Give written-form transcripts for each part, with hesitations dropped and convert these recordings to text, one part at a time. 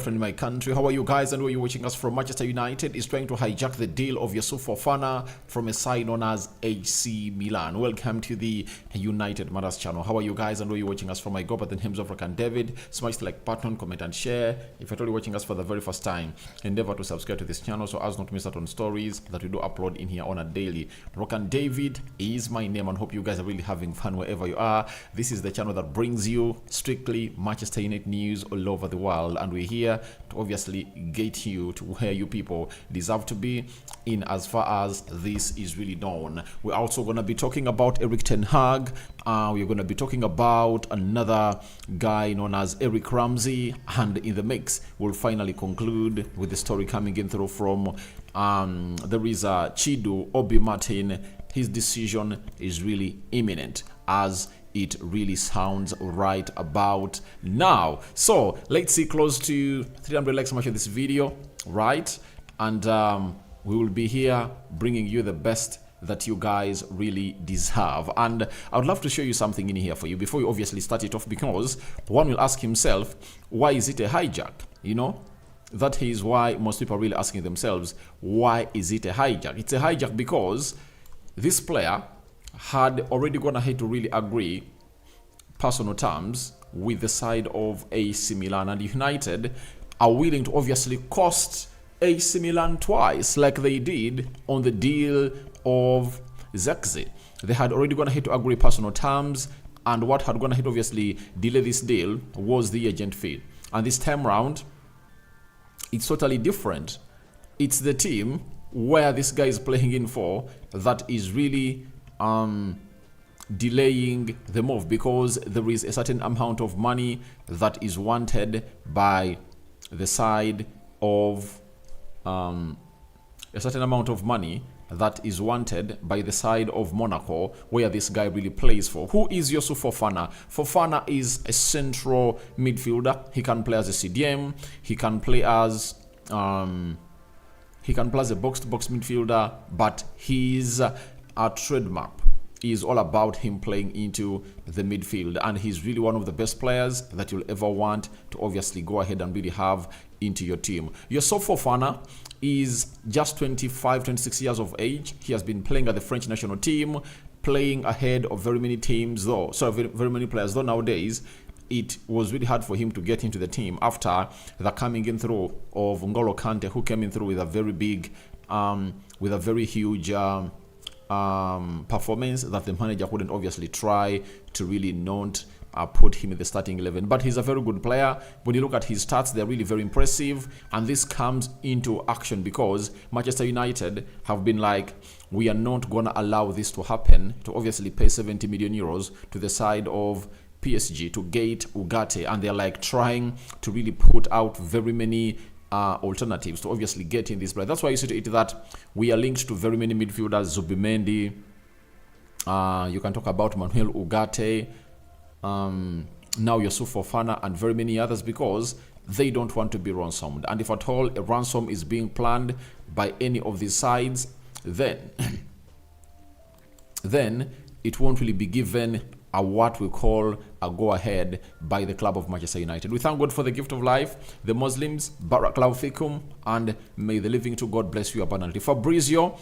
friend in my country. How are you guys? And where are you watching us from? Manchester United is trying to hijack the deal of Youssouf Fofana from a side known as AC Milan. Welcome to the United Matters channel. How are you guys? And where are you watching us from? I go by the names of Rock and David. Smash the like button, comment and share. If you're totally watching us for the very first time, endeavor to subscribe to this channel so as not to miss out on stories that we do upload in here on a daily. Rock and David is my name, and hope you guys are really having fun wherever you are. This is the channel that brings you strictly Manchester United news all over the world, and we're here to obviously get you to where you people deserve to be in as far as this is really known. We're also going to be talking about Erik ten Hag. We're going to be talking about another guy known as Ramsay, and in the mix we'll finally conclude with the story coming in through from there is Chido Obi Martin. His decision is really imminent, as it really sounds right about now. So let's see, close to 300 likes on this video, right? And we will be here bringing you the best that you guys really deserve. And I would love to show you something in here for you before you obviously start it off, because one will ask himself, why is it a hijack? You know, that is why most people are really asking themselves, why is it a hijack? It's a hijack because this player had already gone ahead to really agree personal terms with the side of AC Milan, and United are willing to obviously cost AC Milan twice, like they did on the deal of Zexi. They had already gone ahead to agree personal terms, and what had gone ahead to obviously delay this deal was the agent fee. And this time round, it's totally different. It's the team where this guy is playing in for that is really delaying the move, because there is a certain amount of money that is wanted by the side of Monaco, where this guy really plays for. Who is Youssouf Fofana? Fofana is a central midfielder. He can play as a CDM. He can play as a box-to-box midfielder, but his trademark is all about him playing into the midfield, and he's really one of the best players that you'll ever want to obviously go ahead and really have into your team. Youssouf Fofana is just 26 years of age. He has been playing at the French national team, playing ahead of very many teams, though. So very many players, though nowadays it was really hard for him to get into the team after the coming in through of N'Golo Kante, who came in through with a very big, with a very huge performance that the manager couldn't obviously try to really not put him in the starting 11. But he's a very good player. When you look at his stats, they're really very impressive, and this comes into action because Manchester United have been like, we are not going to allow this to happen, to obviously pay 70 million euros to the side of PSG to get Ugarte, and they're like trying to really put out very many alternatives to obviously get in this play. That's why you see to it that we are linked to very many midfielders. Zubimendi, you can talk about Manuel Ugarte, now Youssouf Fofana, and very many others, because they don't want to be ransomed. And if at all a ransom is being planned by any of these sides, then it won't really be given what we call a go-ahead by the club of Manchester United. We thank God for the gift of life, the Muslims, Barakallahu fikum, and may the living to God bless you abundantly. Fabrizio,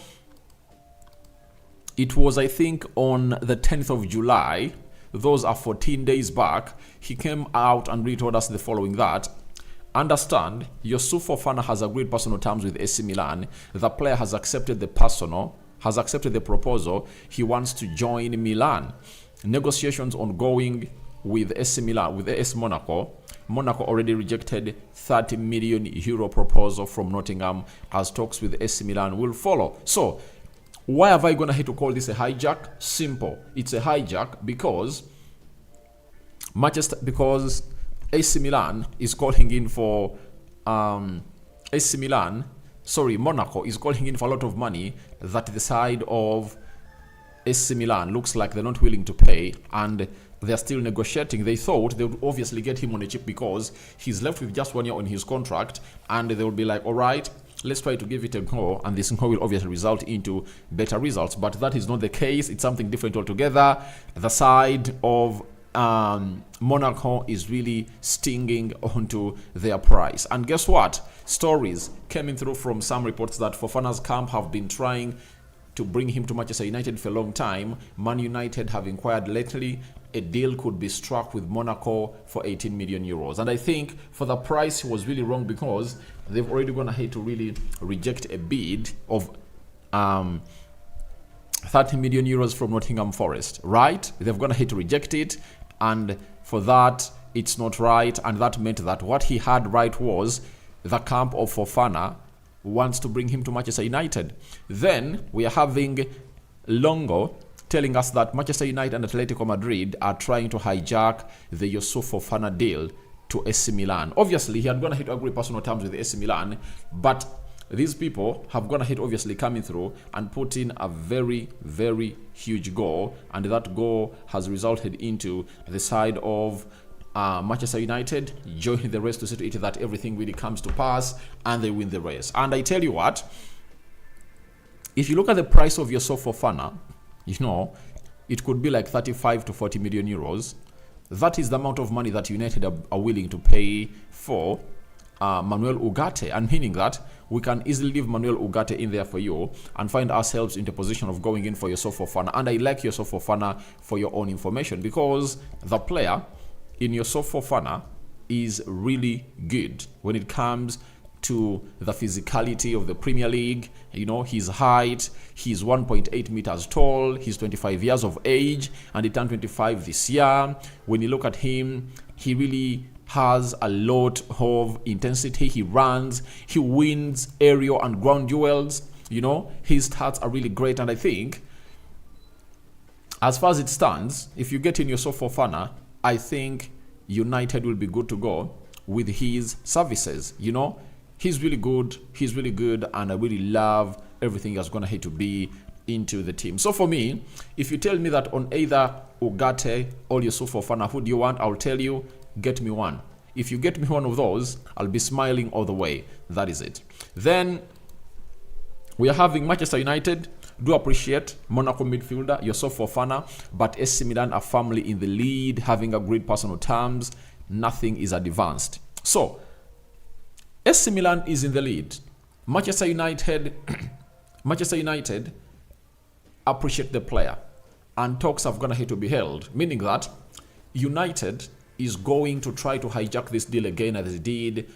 it was, I think, on the 10th of July, those are 14 days back, he came out and really told us the following, that understand, Youssouf Fofana has agreed personal terms with AC Milan. The player has accepted the proposal. He wants to join Milan. Negotiations ongoing with AC Milan, with AS Monaco. Monaco already rejected 30 million euro proposal from Nottingham, as talks with AC Milan will follow. So why have I gonna hate to call this a hijack? Simple. It's a hijack because AC Milan is calling in for Monaco is calling in for a lot of money that the side of AC Milan looks like they're not willing to pay, and they're still negotiating. They thought they would obviously get him on a chip because he's left with just 1 year on his contract, and they will be like, all right, let's try to give it a go, and this go will obviously result into better results. But that is not the case. It's something different altogether. The side of Monaco is really stinging onto their price. And guess what? Stories coming through from some reports that Fofana's camp have been trying to bring him to Manchester United for a long time. Man United have inquired lately. A deal could be struck with Monaco for 18 million euros. And I think for the price, he was really wrong, because they've already gone ahead to really reject a bid of 30 million euros from Nottingham Forest, right? They've gone ahead to reject it. And for that, it's not right. And that meant that what he had right was the camp of Fofana wants to bring him to Manchester United. Then we are having Longo telling us that Manchester United and Atletico Madrid are trying to hijack the Youssouf Fofana deal to AC Milan. Obviously, he had gone ahead to agree personal terms with AC Milan, but these people have gone ahead, obviously, coming through and put in a very, very huge goal, and that goal has resulted into the side of Manchester United joining the race to see to it that everything really comes to pass and they win the race. And I tell you what, if you look at the price of Youssouf Fofana, you know, it could be like 35 to 40 million euros. That is the amount of money that United are willing to pay for Manuel Ugarte, and meaning that we can easily leave Manuel Ugarte in there for you and find ourselves in the position of going in for Youssouf Fofana. And I like Youssouf Fofana for your own information, because the player in Youssouf Fofana is really good when it comes to the physicality of the Premier League. You know, his height, he's 1.8 meters tall, he's 25 years of age, and he turned 25 this year. When you look at him, he really has a lot of intensity. He runs, he wins aerial and ground duels. You know, his stats are really great. And I think, as far as it stands, if you get in Youssouf Fofana, I think United will be good to go with his services. You know, he's really good, and I really love everything that's going to have to be into the team. So for me, if you tell me that on either Ugarte or Youssouf Fofana, who do you want? I'll tell you, get me one. If you get me one of those, I'll be smiling all the way. That is it. Then we are having Manchester United. Do appreciate Monaco midfielder Youssouf Fofana, but AC Milan are firmly in the lead, having agreed personal terms. Nothing is advanced. So AC Milan is in the lead. Manchester United appreciate the player, and talks have gone ahead to be held, meaning that United is going to try to hijack this deal again as they did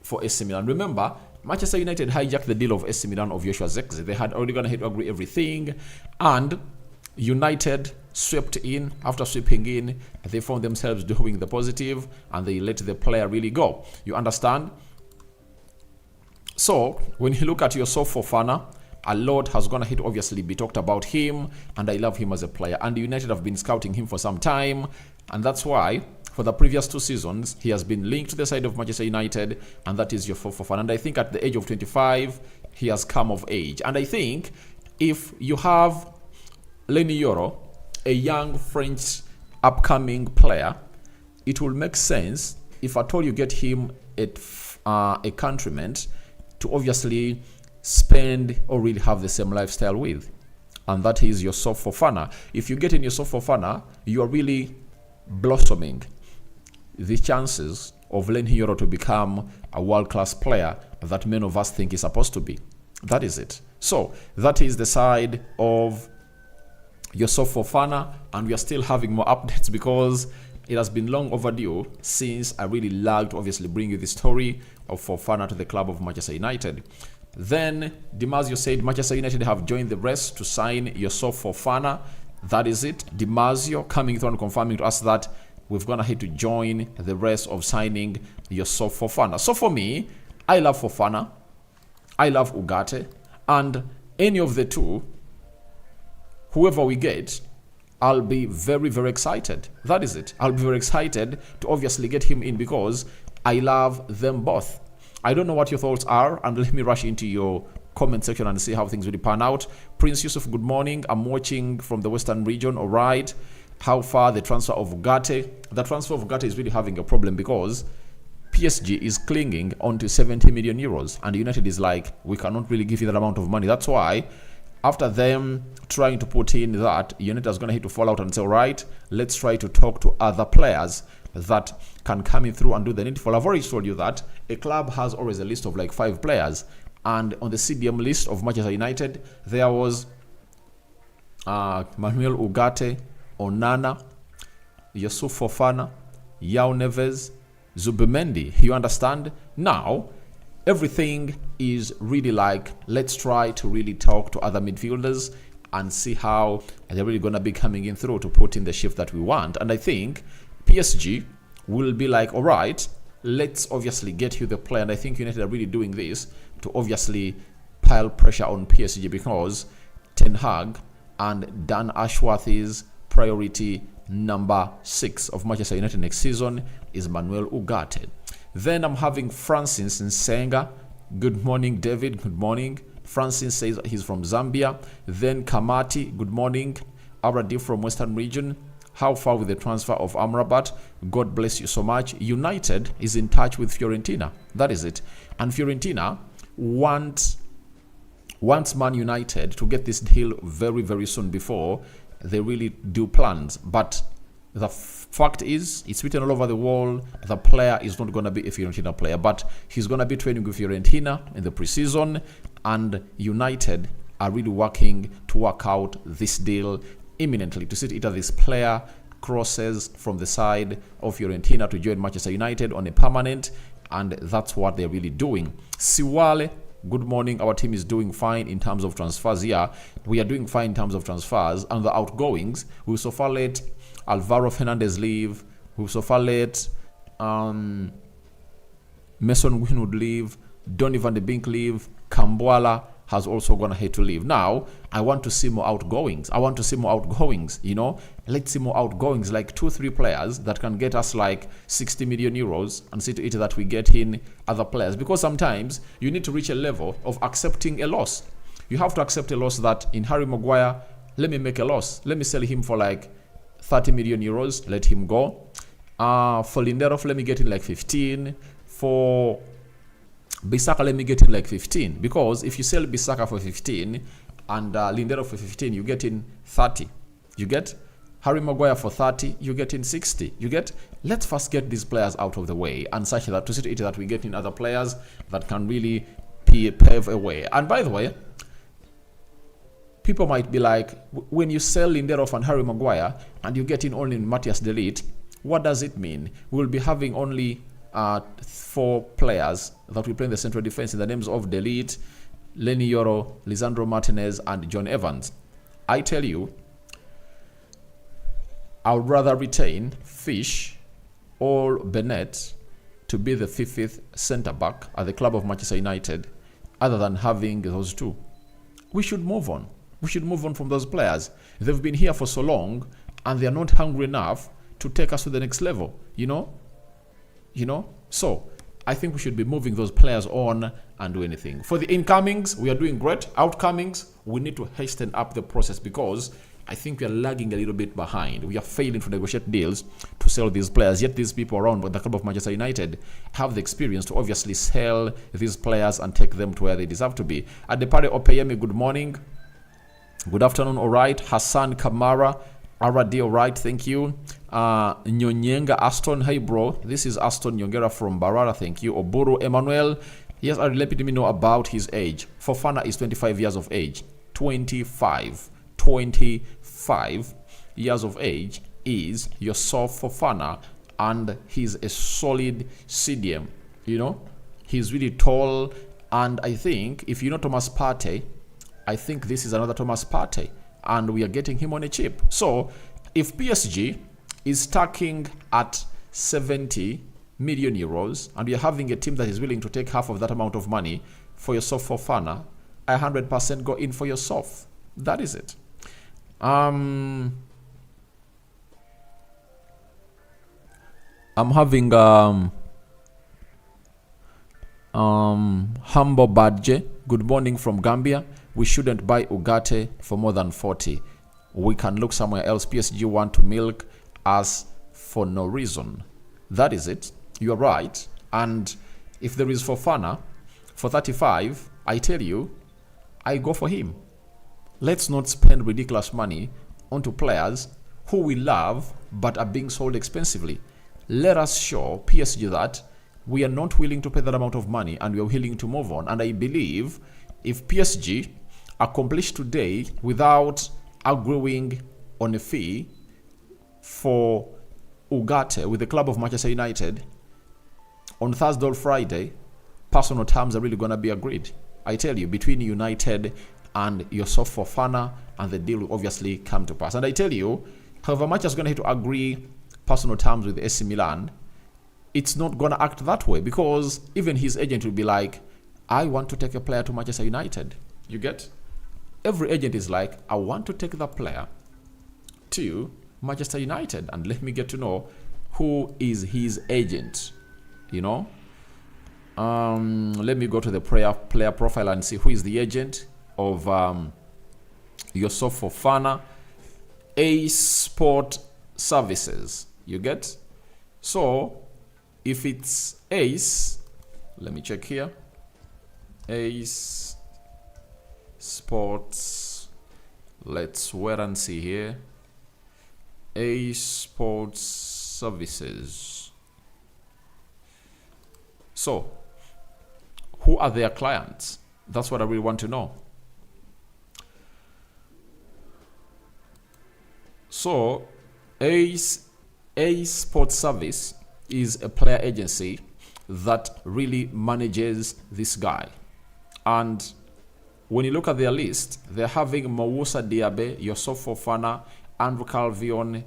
for AC Milan. Remember, Manchester United hijacked the deal of AC Milan of Joshua Zirkzee. They had already gone ahead to agree everything, and United swept in. After sweeping in, they found themselves doing the positive, and they let the player really go. You understand? So when you look at Youssouf Fofana, a lot has gone ahead to obviously be talked about him, and I love him as a player. And United have been scouting him for some time, and that's why for the previous 2 seasons he has been linked to the side of Manchester United, and that is Youssouf Fofana. And I think at the age of 25 he has come of age. And I think if you have Leny Yoro, a young French upcoming player, it will make sense if at all you get him at a countryman to obviously spend or really have the same lifestyle with, and that is Youssouf Fofana. If you get in Youssouf Fofana, you are really blossoming the chances of Leny Yoro to become a world-class player that many of us think is supposed to be. That is it. So that is the side of Youssouf Fofana, and we are still having more updates because it has been long overdue since I really liked to obviously bring you the story of Fofana to the club of Manchester United. Then Dimasio said Manchester United have joined the race to sign Youssouf Fofana. That is it. Dimasio coming through and confirming to us that we've gone ahead to join the race of signing Youssouf Fofana. So for me, I love Fofana, I love Ugarte, and any of the two, whoever we get, I'll be very, very excited. That is it. I'll be very excited to obviously get him in because I love them both. I don't know what your thoughts are, and let me rush into your comment section and see how things really pan out. Prince Youssouf, good morning. I'm watching from the Western region. All right. How far the transfer of Ugarte? The transfer of Ugarte is really having a problem because PSG is clinging onto 70 million euros, and United is like, we cannot really give you that amount of money. That's why After them trying to put in that, United is going to hit to fall out and say, all right, let's try to talk to other players that can come in through and do the needful. I've already told you that a club has always a list of like 5 players. And on the CDM list of Manchester United, there was Manuel Ugarte, Onana, Youssouf Fofana, Yao Neves, Zubimendi. You understand? Now, everything is really like, let's try to really talk to other midfielders and see how they're really going to be coming in through to put in the shift that we want. And I think PSG will be like, all right, let's obviously get you the player. And I think United are really doing this to obviously pile pressure on PSG, because Ten Hag and Dan Ashworth's priority number 6 of Manchester United next season is Manuel Ugarte. Then I'm having Francis Nsenga. Good morning, David. Good morning. Francis says he's from Zambia. Then Kamati. Good morning. Aradi from Western Region. How far with the transfer of Amrabat? God bless you so much. United is in touch with Fiorentina. That is it. And Fiorentina wants Man United to get this deal very, very soon before they really do plans. But the fact is, it's written all over the wall, the player is not going to be a Fiorentina player, but he's going to be training with Fiorentina in the preseason, and United are really working to work out this deal imminently to see either this player crosses from the side of Fiorentina to join Manchester United on a permanent, and that's what they're really doing. Siwale, good morning. Our team is doing fine in terms of transfers. Yeah, we are doing fine in terms of transfers, and the outgoings, we so far let Alvaro Fernandez leave, we so far let Mason Greenwood leave, Donny van de Beek leave, Kambuala has also gone ahead to leave. Now, I want to see more outgoings. You know, let's see more outgoings, like 2-3 players that can get us like 60 million euros, and see to it that we get in other players. Because sometimes you need to reach a level of accepting a loss. You have to accept a loss that in Harry Maguire, let me make a loss. Let me sell him for like 30 million euros. Let him go. For Lindelof, let me get in like 15. For Bissaka, let me get in like 15, because if you sell Bissaka for 15 and Lindelof for 15, you get in 30. You get Harry Maguire for 30, you get in 60. You get, let's first get these players out of the way, and such that to see it that we get in other players that can really pave a way. And by the way, people might be like, when you sell Lindelof and Harry Maguire and you get in only Matthias de Ligt, what does it mean? We'll be having only 4 players that will play in the central defense in the names of de Ligt, Lenny Yoro, Lisandro Martinez, and John Evans. I tell you, I would rather retain Fish or Bennett to be the 5th centre back at the club of Manchester United, other than having those 2. We should move on. We should move on from those players. They've been here for so long, and they are not hungry enough to take us to the next level. You know. So I think we should be moving those players on and do anything. For the incomings, we are doing great. Outcomings, we need to hasten up the process, because I think we are lagging a little bit behind. We are failing to negotiate deals to sell these players. Yet these people around the club of Manchester United have the experience to obviously sell these players and take them to where they deserve to be. Adepare Opeyemi, good morning. Good afternoon, all right. Hassan Kamara, Aradi, all right, thank you. Nyonyenga Aston, hey bro, this is Aston Nyongera from Barara, thank you. Oburu Emmanuel, yes, let me know about his age. Fofana is 25 years of age. 25 years of age is Youssouf Fofana, and he's a solid CDM. You know, he's really tall, and I think if you know Thomas Partey, I think this is another Thomas Partey, and we are getting him on a chip. So if PSG is stacking at 70 million euros and we are having a team that is willing to take half of that amount of money for Youssouf Fofana, I 100% go in for Youssouf. That is it. I'm having Humble Badje, good morning from Gambia. We shouldn't buy Ugarte for more than 40. We can look somewhere else. PSG want to milk us for no reason. That is it. You're right. And if there is Fofana for 35, I tell you, I go for him. let's not spend ridiculous money onto players who we love but are being sold expensively. Let us show PSG that we are not willing to pay that amount of money and we are willing to move on. And I believe if PSG accomplish today without agreeing on a fee for Ugarte with the club of Manchester United, on Thursday or Friday, personal terms are really going to be agreed. I tell you, between United and Youssouf Fofana, and the deal will obviously come to pass. And I tell you, however much is going to have to agree personal terms with AC Milan, it's not going to act that way, because even his agent will be like, I want to take a player to Manchester United. You get? Every agent is like, I want to take that player to Manchester United, and let me get to know who is his agent. You know, let me go to the player profile and see who is the agent of Youssouf Fofana. Ace Sport Services. You get? So if it's Ace, let me check here. Ace Sports. Let's wait and see here. Ace Sports Services. So, who are their clients? That's what I really want to know. So, Ace Sports Service is a player agency that really manages this guy. And when you look at their list, they're having Moussa Diaby, Youssouf Fofana, Andrew Calvion,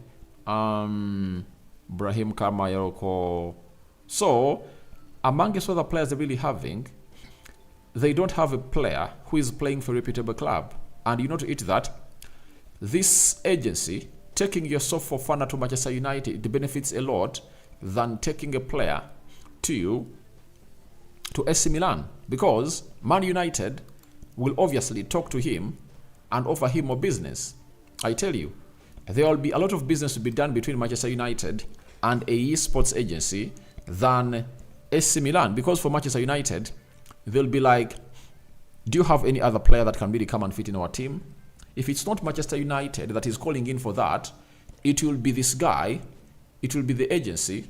Brahim Kamayoko. So, amongst other players they're really having, they don't have a player who is playing for a reputable club. And you know, to it that this agency taking Youssouf Fofana to Manchester United, it benefits a lot than taking a player to AC Milan, because Man United will obviously talk to him and offer him more business. I tell you, there will be a lot of business to be done between Manchester United and a sports agency than AC Milan, because for Manchester United, they'll be like, do you have any other player that can really come and fit in our team? If it's not Manchester United that is calling in for that, it will be this guy, it will be the agency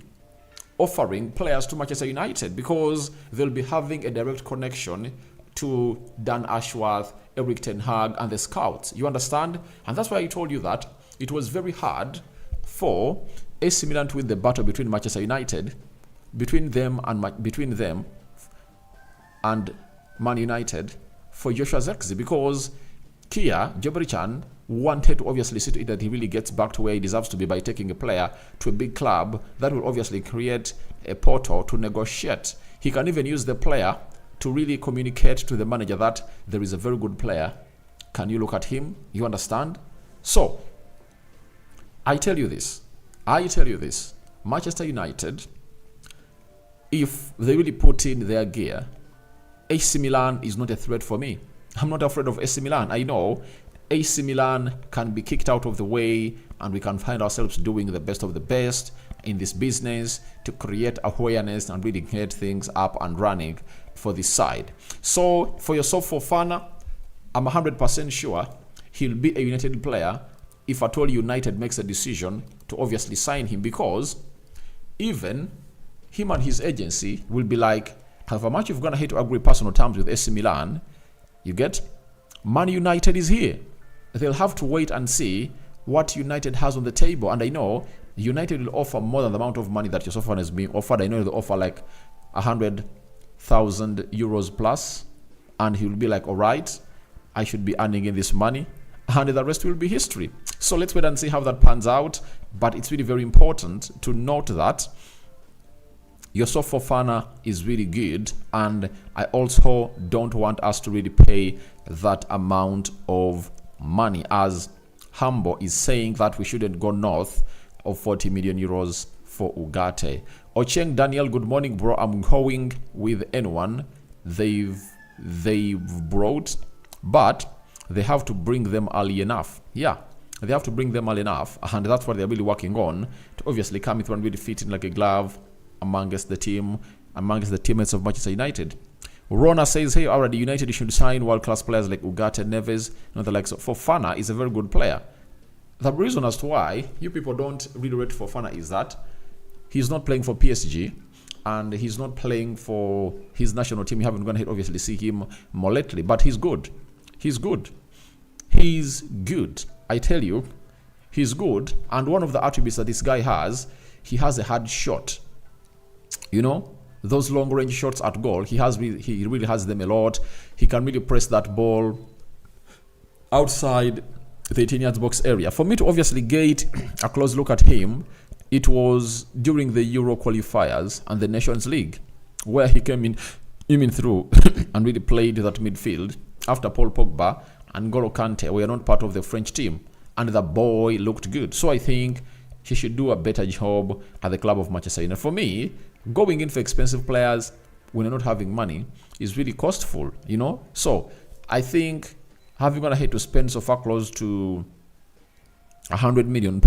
offering players to Manchester United, because they'll be having a direct connection to Dan Ashworth, Eric Ten Hag, and the scouts. You understand? And that's why I told you that it was very hard for AC Milan to win the battle between Manchester United, between them and Man United for Joshua Zirkzee, because Kia Jobrichan wanted to obviously see to it that he really gets back to where he deserves to be by taking a player to a big club that will obviously create a portal to negotiate. He can even use the player to really communicate to the manager that there is a very good player. Can you look at him? You understand? So, I tell you this. Manchester United, if they really put in their gear, AC Milan is not a threat for me. I'm not afraid of AC Milan. I know AC Milan can be kicked out of the way, and we can find ourselves doing the best of the best in this business to create awareness and really get things up and running for this side. So for Youssouf Fofana, I'm 100% sure he'll be a United player if at all United makes a decision to obviously sign him, because even him and his agency will be like, however much you've gonna hate to agree personal terms with AC Milan, you get? Man United is here. They'll have to wait and see what United has on the table. And I know United will offer more than the amount of money that Youssouf is being offered. I know they'll offer like 100,000 euros plus. And he will be like, all right, I should be earning in this money. And the rest will be history. So let's wait and see how that pans out. But it's really very important to note that Youssouf Fofana is really good, and I also don't want us to really pay that amount of money, as Hambo is saying that we shouldn't go north of 40 million euros for Ugarte. Ocheng Daniel, good morning, bro. I'm going with anyone they've brought, but they have to bring them early enough. Yeah, they have to bring them early enough, and that's what they're really working on, to obviously come through and really fit in like a glove amongst the teammates of Manchester United. Rona says, hey, already United should sign world-class players like Ugarte, Neves, and the likes of Fofana is a very good player. The reason as to why you people don't really rate Fofana is that he's not playing for PSG and he's not playing for his national team. You haven't gone ahead, obviously, see him more lately, but he's good. He's good. He's good. I tell you, he's good. And one of the attributes that this guy has, he has a hard shot. You know, those long-range shots at goal, he really has them a lot. He can really press that ball outside the 18-yard box area. For me to obviously get a close look at him, it was during the Euro qualifiers and the Nations League, where he came in through and really played that midfield after Paul Pogba and N'Golo Kante were not part of the French team, and the boy looked good. So I think he should do a better job at the club of Manchester United. For me, going in for expensive players when you're not having money is really costful, you know. So I think having gone ahead to spend so far close to £100 million,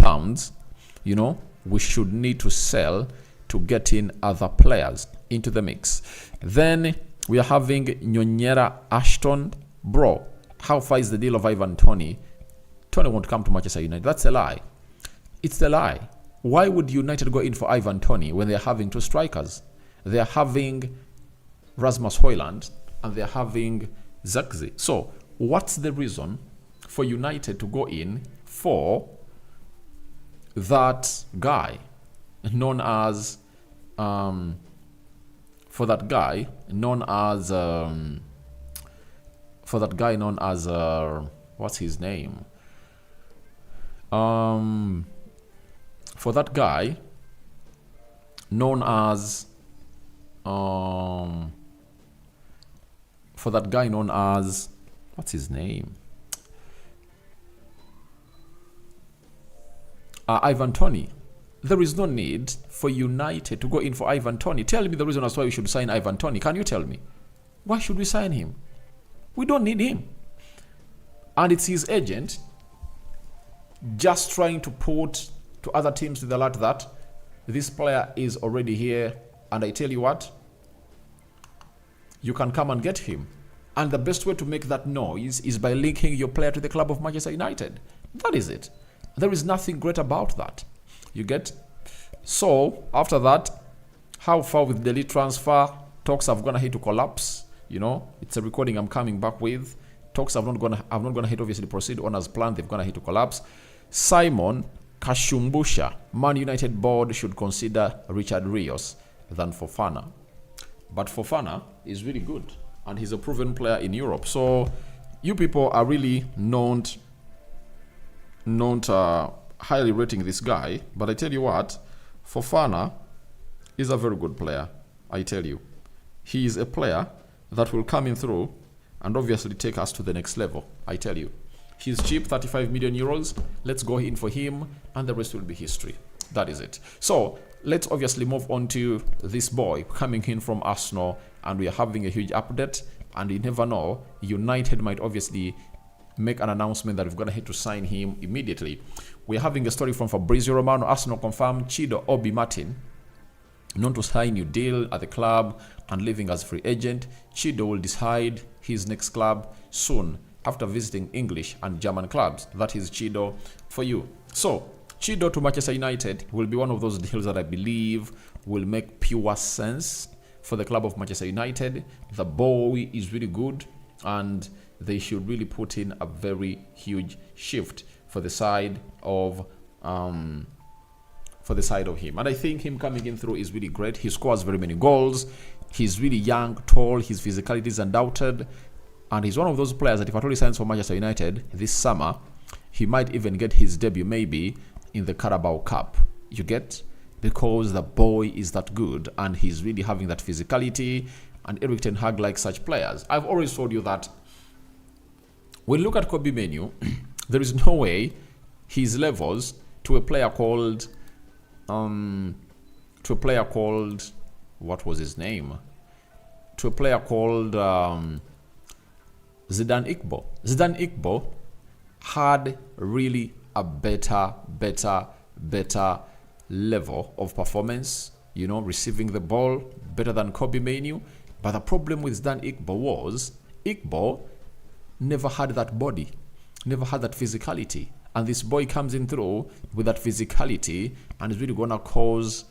you know, we should need to sell to get in other players into the mix. Then we are having Nyonyera Ashton. Bro, how far is the deal of Ivan Toney? Toney won't come to Manchester United. That's a lie. It's a lie. Why would United go in for Ivan Toney when they're having two strikers? They're having Rasmus Højlund and they're having Zirkzee. So what's the reason for United to go in for that guy known as what's his name? For that guy known as what's his name? Ivan Toney. There is no need for United to go in for Ivan Toney. Tell me the reason as why we should sign Ivan Toney. Can you tell me? Why should we sign him? We don't need him. And it's his agent just trying to put to other teams to the alert that this player is already here, and I tell you what, you can come and get him. And the best way to make that noise is by linking your player to the club of Manchester United. That is it. There is nothing great about that. You get? So after that, how far with the lead transfer? Talks have gone ahead to collapse. You know, it's a recording I'm coming back with. Talks have not gone ahead obviously proceed on as planned. They've gone ahead to collapse. Simon Kashumbusha, Man United board should consider Richard Rios than Fofana. But Fofana is really good and he's a proven player in Europe. So you people are really not highly rating this guy. But I tell you what, Fofana is a very good player. I tell you, he is a player that will come in through and obviously take us to the next level. I tell you, he's cheap, 35 million euros. Let's go in for him and the rest will be history. That is it. So let's obviously move on to this boy coming in from Arsenal, and we are having a huge update, and you never know, United might obviously make an announcement that we've got to sign him immediately. We're having a story from Fabrizio Romano. Arsenal confirmed Chido Obi Martin known to sign a new deal at the club and leaving as free agent. Chido will decide his next club soon after visiting English and German clubs. That is Chido for you. So Chido to Manchester United will be one of those deals that I believe will make pure sense for the club of Manchester United. The boy is really good and they should really put in a very huge shift for the side of him. And I think him coming in through is really great. He scores very many goals. He's really young, tall. His physicality is undoubted. And he's one of those players that if at all he signs for Manchester United this summer, he might even get his debut maybe in the Carabao Cup. You get? Because the boy is that good and he's really having that physicality, and Erik ten Hag likes such players. I've always told you that when you look at Kobe Menu, there is no way his levels to a player called what was his name? To a player called Zidane Ikbo. Zidane Ikbo had really a better level of performance, you know, receiving the ball better than Kobe Menu. But the problem with Dan Igbo was Igbo never had that body, never had that physicality. And this boy comes in through with that physicality and is really going to cause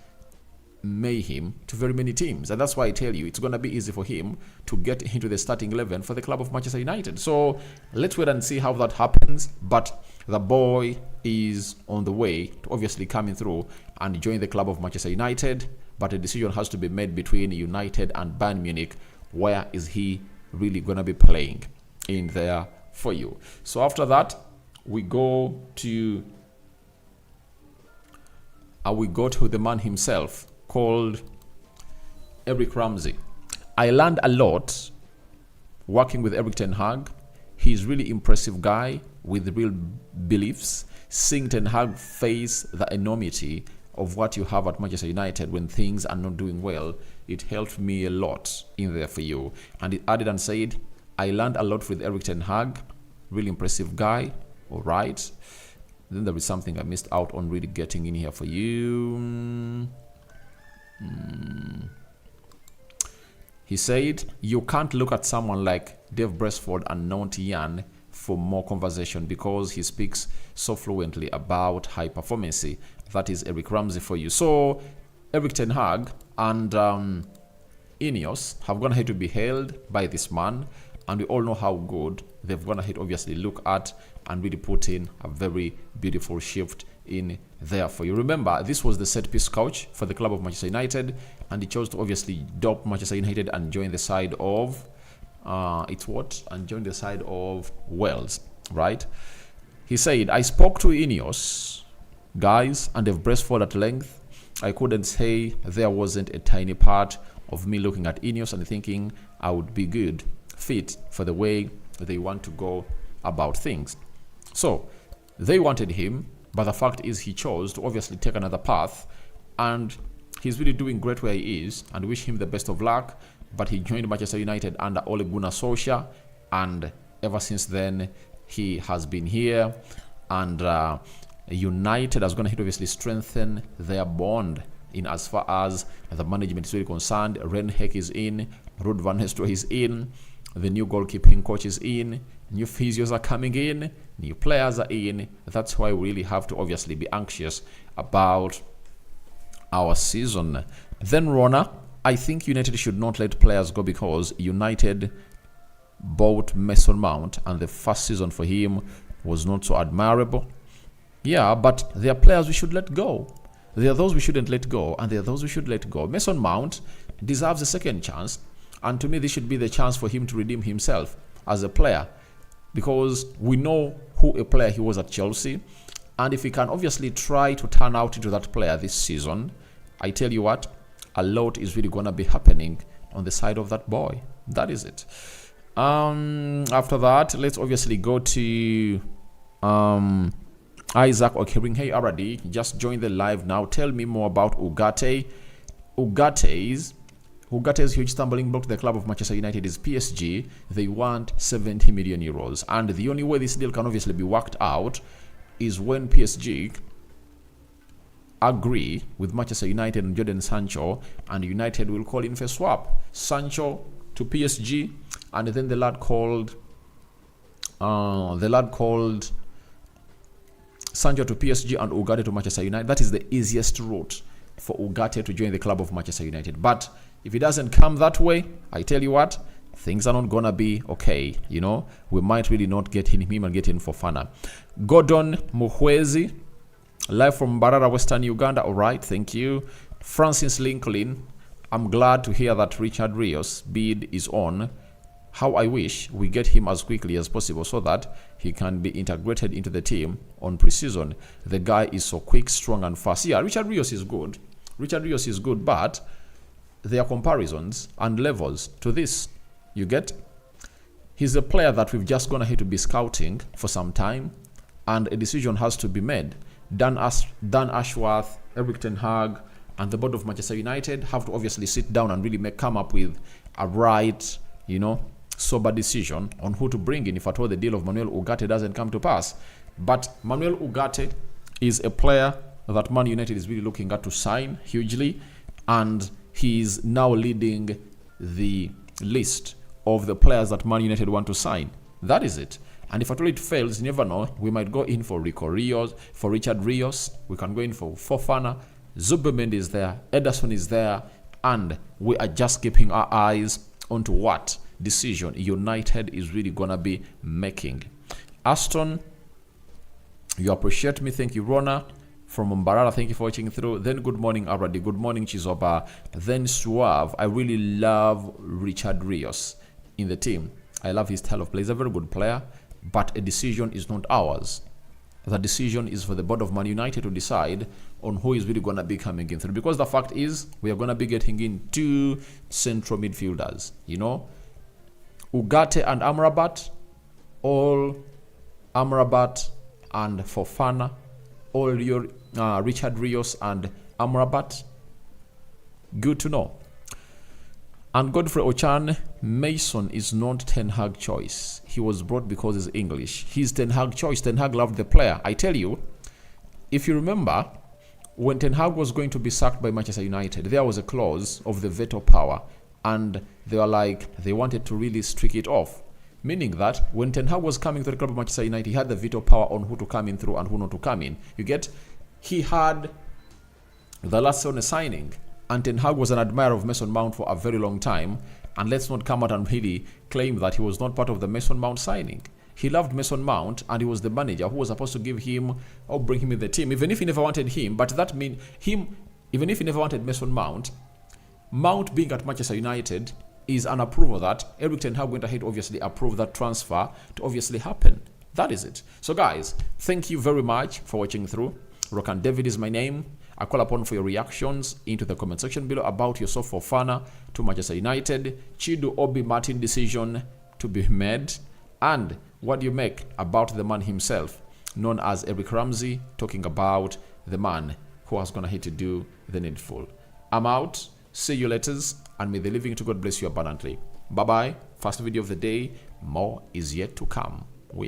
mayhem to very many teams. And that's why I tell you, it's going to be easy for him to get into the starting 11 for the club of Manchester United. So let's wait and see how that happens. But the boy is on the way to obviously coming through and join the club of Manchester United. But a decision has to be made between United and Bayern Munich. Where is he really going to be playing in there for you? So after that, we go to the man himself called Eric Ramsay. I learned a lot working with Erik ten Hag. He's really impressive guy with real beliefs. Seeing Ten Hag face the enormity of what you have at Manchester United when things are not doing well, it helped me a lot in there for you. And it added and said, I learned a lot with Erik ten Hag. Really impressive guy. All right. Then there is something I missed out on really getting in here for you. He said, you can't look at someone like Dave Braceford and Nonti Yan for more conversation because he speaks so fluently about high performance. That is Eric Ramsay for you. So Erik ten Hag and INEOS have gone ahead to be held by this man, and we all know how good they've gone ahead obviously look at and really put in a very beautiful shift in there for you. Remember, this was the set piece coach for the club of Manchester United, and he chose to obviously drop Manchester United and join the side of join the side of Wales, right? He said, I spoke to INEOS guys and they've Braceford at length. I couldn't say there wasn't a tiny part of me looking at INEOS and thinking I would be good fit for the way they want to go about things. So they wanted him, but the fact is he chose to obviously take another path, and he's really doing great where he is, and wish him the best of luck. But he joined Manchester United under Ole Gunnar Solskjaer, and ever since then he has been here, and United has going to obviously strengthen their bond in as far as the management is really concerned. Renhek is in, Ruud van Nistelrooy is in, the new goalkeeping coach is in, new physios are coming in, new players are in. That's why we really have to obviously be anxious about our season. Then Rona, I think United should not let players go because United bought Mason Mount and the first season for him was not so admirable. Yeah, but there are players we should let go. There are those we shouldn't let go, and there are those we should let go. Mason Mount deserves a second chance, and to me this should be the chance for him to redeem himself as a player, because we know who a player he was at Chelsea, and if he can obviously try to turn out into that player this season, I tell you what, a lot is really going to be happening on the side of that boy. That is it. After that, let's obviously go to Isaac Okering. Hey Aradi, just join the live now. Tell me more about Ugarte. Ugate's huge stumbling block to the club of Manchester United is PSG. They want 70 million euros, and the only way this deal can obviously be worked out is when PSG agree with Manchester United and Jadon Sancho, and United will call in for a swap. Sancho to PSG, and then the lad called Sancho to PSG and Ugarte to Manchester United. That is the easiest route for Ugarte to join the club of Manchester United. But if it doesn't come that way, I tell you what, things are not gonna be okay. You know, we might really not get him and get in Fofana. Gordon Muhwezi, live from Mbarara, Western Uganda. All right, thank you. Francis Lincoln, I'm glad to hear that Richard Rios' bid is on. How I wish we get him as quickly as possible so that he can be integrated into the team on pre-season. The guy is so quick, strong, and fast. Yeah, Richard Rios is good. But there are comparisons and levels to this. You get? He's a player that we've just gone ahead to be scouting for some time, and a decision has to be made. Dan Ashworth, Erik ten Hag, and the board of Manchester United have to obviously sit down and really come up with a right, sober decision on who to bring in if at all the deal of Manuel Ugarte doesn't come to pass. But Manuel Ugarte is a player that Man United is really looking at to sign hugely, and he's now leading the list of the players that Man United want to sign. That is it. And if at all it fails, you never know. We might go in for Richard Rios. We can go in for Fofana. Zubimendi is there. Ederson is there. And we are just keeping our eyes onto what decision United is really going to be making. Aston, you appreciate me. Thank you, Rona. From Mbarara, thank you for watching through. Then good morning, Aradi. Good morning, Chizoba. Then Suave. I really love Richard Rios in the team. I love his style of play. He's a very good player, but a decision is not ours. The decision is for the board of Man United to decide on who is really going to be coming in through. Because the fact is, we are going to be getting in 2 central midfielders. You know, Ugarte and Amrabat, all Amrabat and Fofana, all your Richard Rios and Amrabat. Good to know. And Godfrey Ochan, Mason is not Ten Hag choice. He was brought because he's English. He's Ten Hag choice. Ten Hag loved the player. I tell you, if you remember, when Ten Hag was going to be sacked by Manchester United, there was a clause of the veto power. And they were like, they wanted to really streak it off. Meaning that when Ten Hag was coming to the club of Manchester United, he had the veto power on who to come in through and who not to come in. You get? He had the last on a signing. And Ten Hag was an admirer of Mason Mount for a very long time. And let's not come out and really claim that he was not part of the Mason Mount signing. He loved Mason Mount, and he was the manager who was supposed to give him or bring him in the team, even if he never wanted him. But that means him, even if he never wanted Mason Mount, Mount being at Manchester United is an approval that Eric Ten Hag went ahead to obviously approve that transfer to obviously happen. That is it. So guys, thank you very much for watching through. Rokan David is my name. I call upon for your reactions into the comment section below about Youssouf Fofana to Manchester United, Chido Obi Martin decision to be made, and what do you make about the man himself, known as Eric Ramsay, talking about the man who has gone ahead to do the needful. I'm out. See you later, and may the living to God bless you abundantly. Bye-bye. First video of the day. More is yet to come.